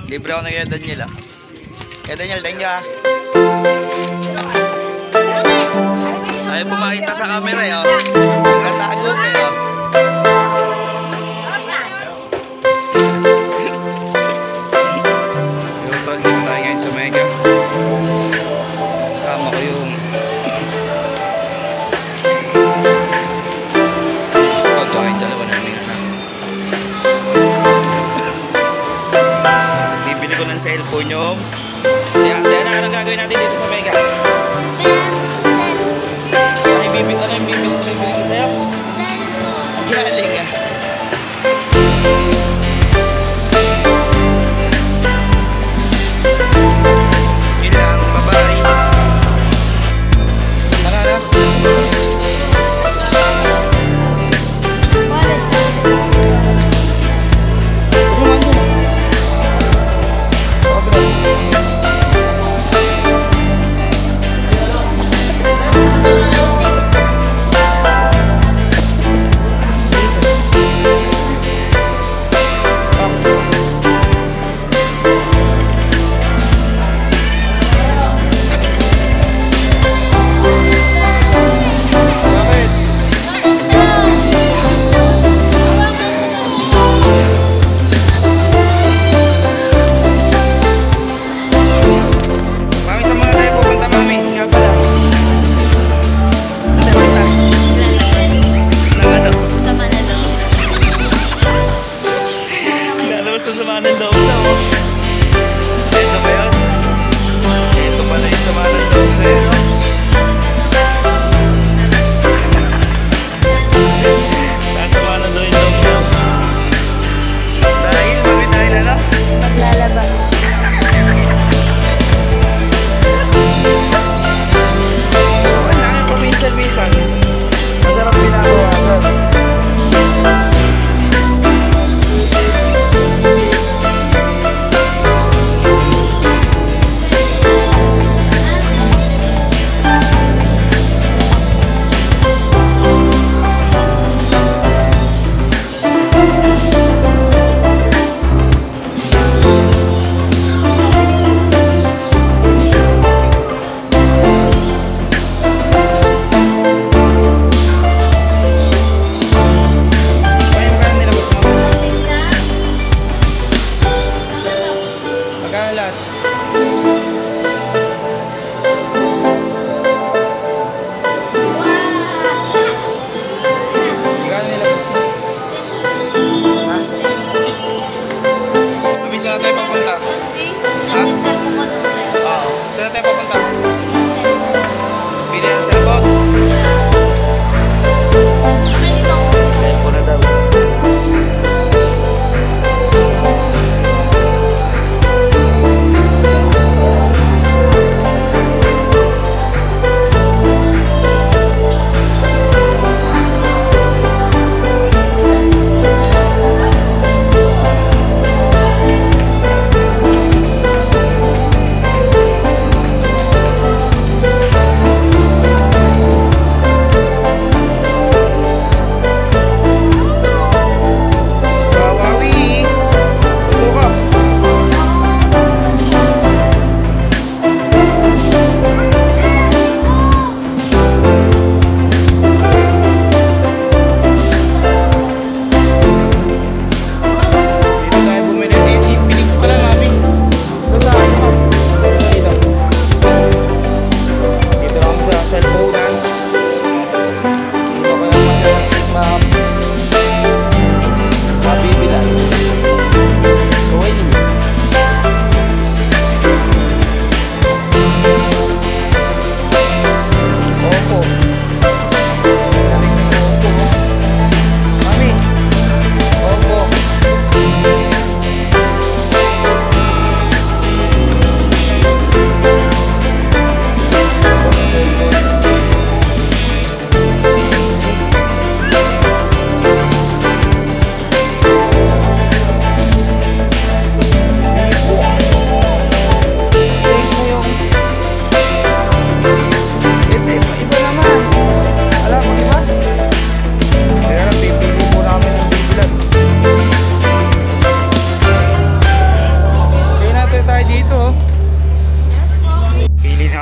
Libre ako na kaya Daniel ah. Kaya Daniel, thank you ah. Ayaw pumakita sa camera eh oh. Nagkatago eh oh. Yung tol, dito tayo ngayon sa Mega. Kasama ko yung squad ko kayong dalawa namin anak. Bibili ko ng cellphone yung si Ate. Anong gagawin natin dito sa Mega? Ano yung bibili ko sa'yo? Galing ah. Ilang babae. Tara na.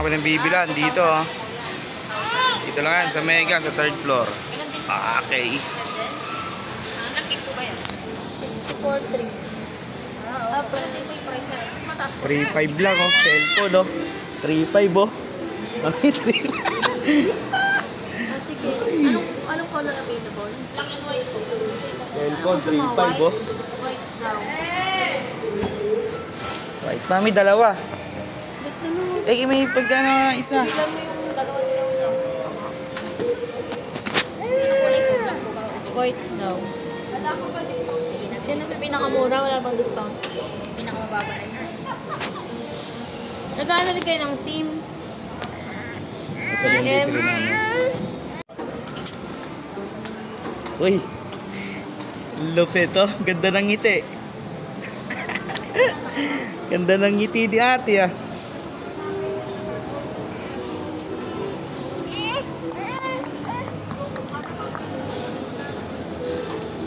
kami ng bibilan dito. Dito lang yan sa Mega, sa 3rd floor. Okay. 3.5 lang oh. Cellphone oh. 3.5 oh. Sige. Anong color available? Black and white po. Cellphone 3.5 oh. White daw. Right, mami, dalawa. Eh, may pagkano nga isa. Ilan mo yung dalawa nilaw lang? White daw. Yan ang pinakamura, wala bang discount? Pinakamababa na yan. Nagkano rin kayo ng SIM? Ito yung bibili namin. Uy, lupit oh. Ganda ng ngiti. Ganda ng ngiti di ate ah.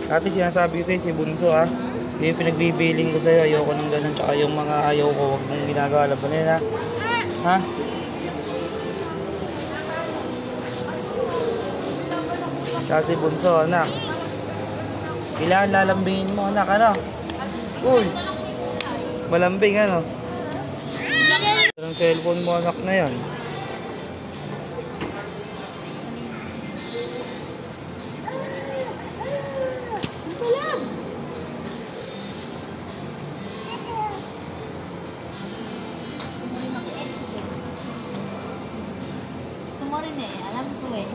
Ate, sinasabi ko sa'yo si Bunso ha. Yung pinagbibiling ko sa'yo, ayoko ng ganun. Tsaka yung mga ayaw ko, huwag mong ginagawa. Laban nila. Ha? Tsaka si Bunso, anak. Kailangan lalambingin mo, anak, ano? Uy! Malambing, ano? Ang cellphone mo, anak na yan. Gusto mo rin eh, alam ko eh.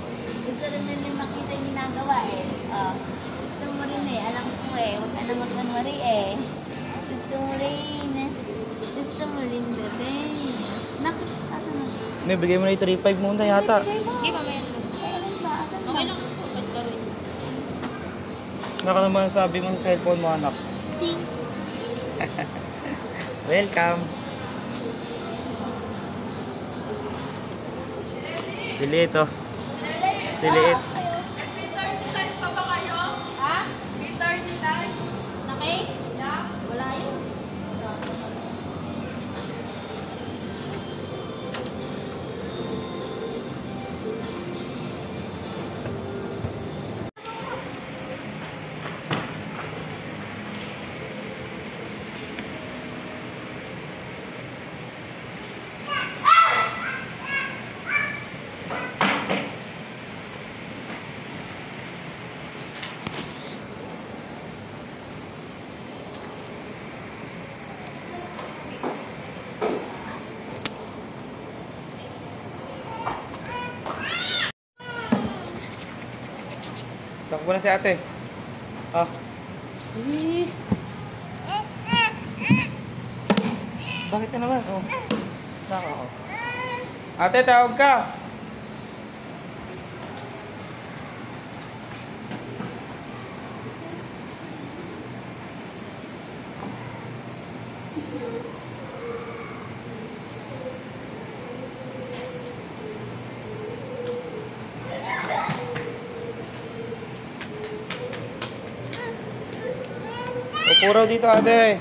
Gusto rin yung makita yung ginagawa eh. Gusto mo rin eh, alam ko eh. Huwag ka na magkanwari eh. Gusto mo rin. Gusto mo rin, bebe. Nakit, asan mo? May bigay mo na yung 3.5 muna yata. Hindi ba may ano? Asan ba? Asan ba? Okay lang po, ba't gawin? Naka naman sabi mo sa cellphone mo, anak. Welcome. Siliit oh. Siliit. Wala yun. Takbo na si ate. Ah. Bakit na naman? Oh. Naka ako. Ate, tawag ka. Upo raw dito, ate.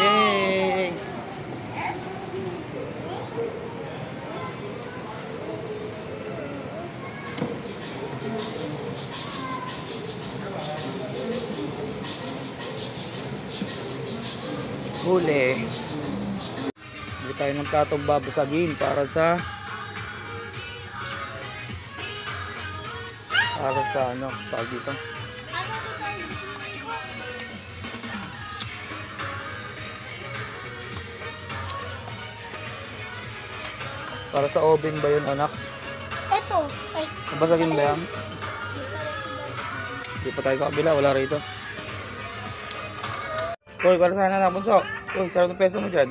Yay! Huli. Bili tayo ng platong babasagin para sa ano, tawag dito. Para sa oven ba yun, anak? Ito. Ay, Babasagin ba yan? Hindi pa tayo sa kabila, wala rito. Uy, para sana na, Bunso. Uy, sarap ng peso mo dyan.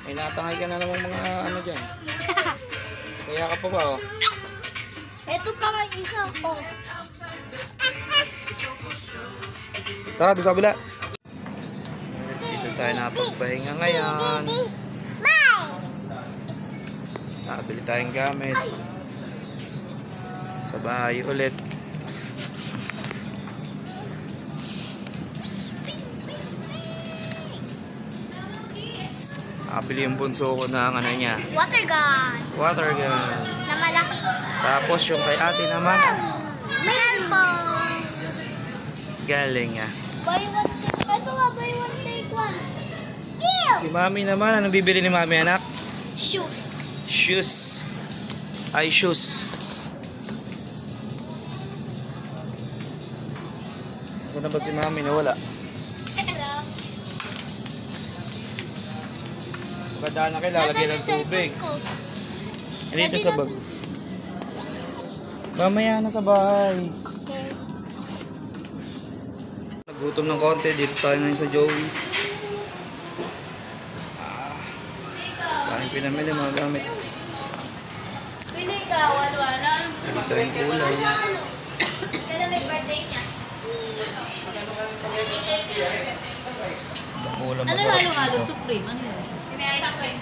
May natangay ka na namang mga ano dyan. Kaya ka pa ba, oh? ito pa nga isa ko. Tara, doon sa kabila. Dito tayo napagpahinga ngayon. Nakabili tayong gamit. Sa bahay ulit. Nakabili yung bunso ko ng ano niya. Water gun. Water gun. Na malaki. Tapos yung kay ate naman. Cellphone. Galing niya. Buy one take. Ito nga, buy one take one. Ew! Si mami naman. Anong bibili ni mami, anak? Shoes. Shoes. Ay, shoes. Saan na ba si mami? Nawala. Magandaan na kayo, lalagyan ng tubig. Dito sa bag. Mamaya na sa bahay. Nagutom ng konti, dito tayo ngayon sa Joey's. Tayong pinamili mga gamit. Pwede ikaw, wala. Dito yung kulay. Kailan may birthday niya? Ulam Ano masarap. halo-halo? Supreme? Ano yun? May ice cream.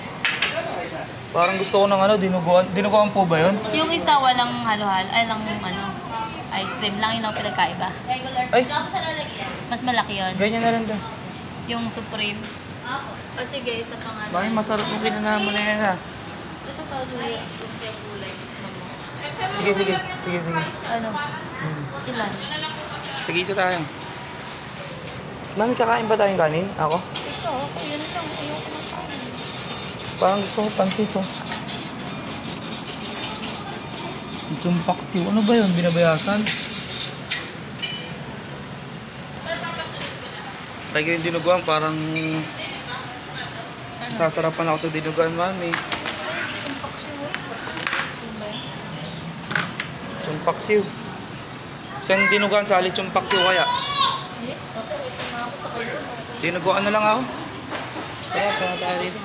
Parang gusto ko ng ano, dinuguan. Dinuguan po ba yun? Yung isa walang halo-halo, ay lang ano, ice cream lang yun ang pinagkaiba. Regular. Ay! Tapos sa lalagyan? Mas malaki yun. Ganyan na rin din. Yung Supreme. Ako. O sige, isa pang ano. Bakit masarap yung pinanahan mo na yan ha? Ito pa kulay. Yung kulay. Sige, sige. Sige, sige. Ano? Ilan? Sige, isa tayo. Mami, kakain ba tayong kanin? Ako? Ito, yun lang. Ayoko na kain. Parang gusto ko pansit oh. Chumpaksiw. Ano ba yun? Binabayasan? Lagi yung dinuguan. Parang sasarapan ako sa dinuguan, mami. Chumpaksiw. Saan dinuguan? Salit chumpaksiw kaya? Dinuguan na lang ako. Kaya pa tayo dito.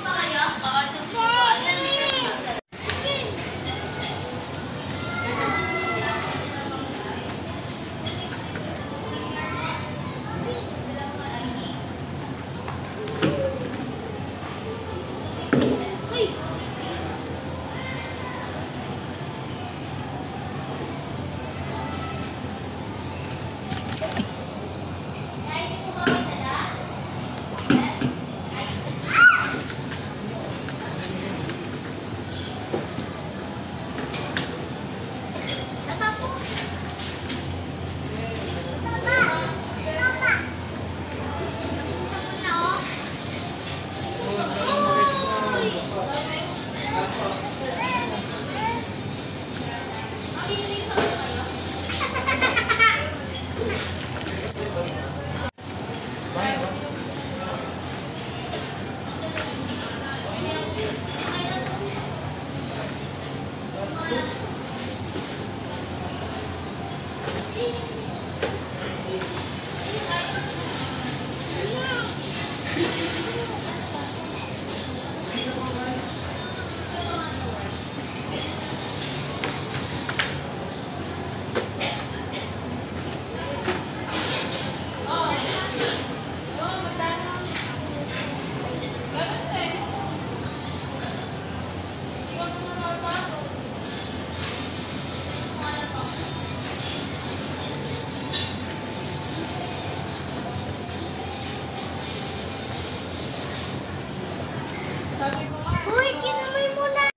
Uy, kinamay mo na!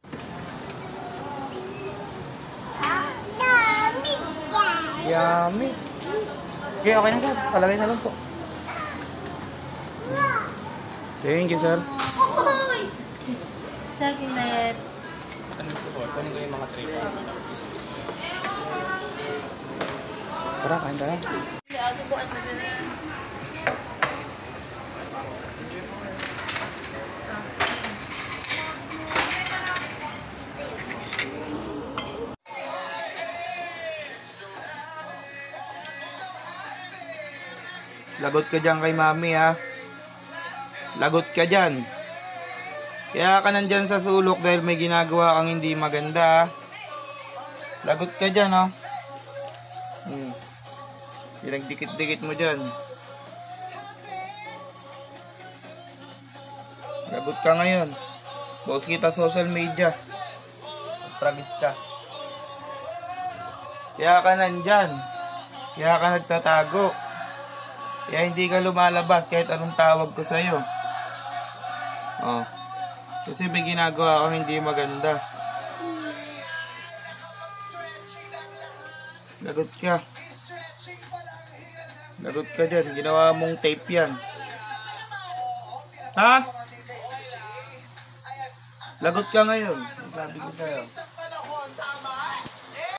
Dami ka! Yummy. Okay, okay na sir. Palagay na lang po. Thank you sir. Uy! Saglit. Kunin ko yung mga tray pa. Tara, kain tayo. Subuan mo siya na yan. Lagot ka dyan kay mami ha. Lagot ka dyan. Kaya ka nandyan sa sulok dahil may ginagawa kang hindi maganda. Lagot ka dyan ha. Pinagdikit-dikit mo dyan. Lagot ka ngayon. Post kita social media. Tragis ka. Kaya ka nandyan. Kaya ka nagtatago. Kaya hindi ka lumalabas kahit anong tawag ko sa'yo. Oh. Kasi may ginagawa ako hindi maganda. Lagot ka. Lagot ka dyan. Ginawa mong tape yan. Ha? Lagot ka ngayon. Sabi ko sa'yo.